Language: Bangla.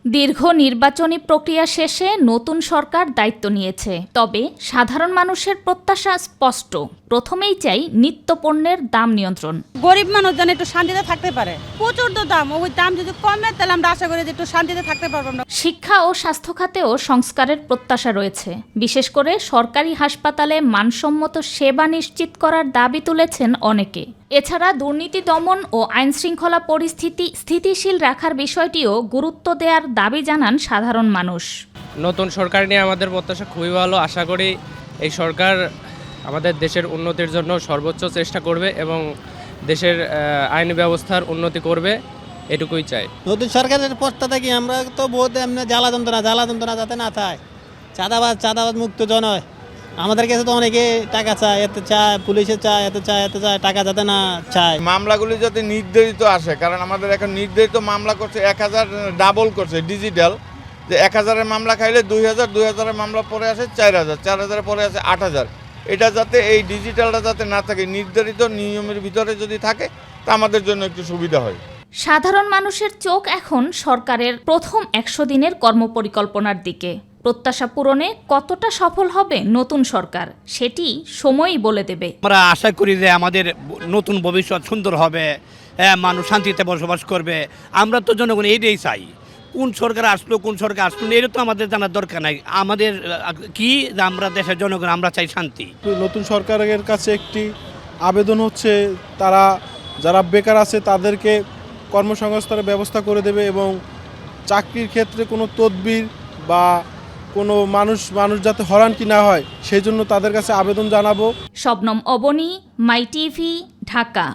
দীর্ঘ নির্বাচনী প্রক্রিয়া শেষে নতুন সরকার দায়িত্ব নিয়েছে। তবে সাধারণ মানুষের প্রত্যাশা স্পষ্ট, প্রথমেই চাই নিত্যপণ্যের দাম নিয়ন্ত্রণ। গরিব মানুষ যেন একটু শান্তিতে থাকতে পারে। প্রচুর তো দাম, ওই দাম যদি কমে তাহলে আমরা আশা করি যে একটু শান্তিতে থাকতে পারবো আমরা। শিক্ষা ও স্বাস্থ্য খাতেও সংস্কারের প্রত্যাশা রয়েছে। বিশেষ করে সরকারি হাসপাতালে মানসম্মত সেবা নিশ্চিত করার দাবি তুলেছেন অনেকে। এছাড়া দুর্নীতি দমন ও আইনশৃঙ্খলা পরিস্থিতি স্থিতিশীল রাখার বিষয়টিও গুরুত্ব দেওয়ার দাবি জানান সাধারণ মানুষ। নতুন সরকার নিয়ে আমাদের প্রত্যাশা খুবই ভালো। আশা করি এই সরকার আমাদের দেশের উন্নতির জন্য সর্বোচ্চ চেষ্টা করবে এবং দেশের আইন ব্যবস্থার উন্নতি করবে, এটুকুই চাই। নতুন সরকারের পথটা দেখি আমরা তো বহুত এমনি জ্বালা যন্ত্রণা যাতে না থাকে। চাঁদাবাজ মুক্ত জন হয়। আমাদের কাছে তো অনেকে টাকা চায়, এতে চায়, পুলিশে চায়, এতে চায়, টাকা যাতে না চায়। মামলাগুলি যাতে নির্ধারিত আসে, কারণ আমাদের এখন নির্ধারিত মামলা করছে 1000, ডাবল করছে ডিজিটাল, যে 1000-এর মামলা খাইলে 2000-2000-এর মামলা পরে আসে 4000, 4000-এর পরে আসে 8000। এটা যাতে এই ডিজিটালটা যাতে না থাকে, নির্ধারিত নিয়মের ভিতরে যদি থাকে তা আমাদের জন্য একটু সুবিধা হয়। সাধারণ মানুষের চোখ এখন সরকারের প্রথম 100 দিনের কর্মপরিকল্পনার দিকে। প্রত্যাশা পূরণে কতটা সফল হবে নতুন সরকার, সেটি সময়ই বলে দেবে। আমরা আশা করি যে আমাদের নতুন ভবিষ্যৎ সুন্দর হবে, মানুষ শান্তিতে বসবাস করবে। আমরা তো জনগণ এইটাই চাই। কোন সরকার আসলো এটা তো আমাদের জানার দরকার নাই। আমাদের কি আমরা দেশের জনগণ, আমরা চাই শান্তি। নতুন সরকারের কাছে একটি আবেদন হচ্ছে, তারা যারা বেকার আছে তাদেরকে কর্মসংস্থানের ব্যবস্থা করে দেবে এবং চাকরির ক্ষেত্রে কোনো তদবির বা কোনো মানুষ যাতে হয়রানি না হয় সেই জন্য তাদের কাছে আবেদন জানাবো। শবনম অবনী, মাই টিভি, ঢাকা।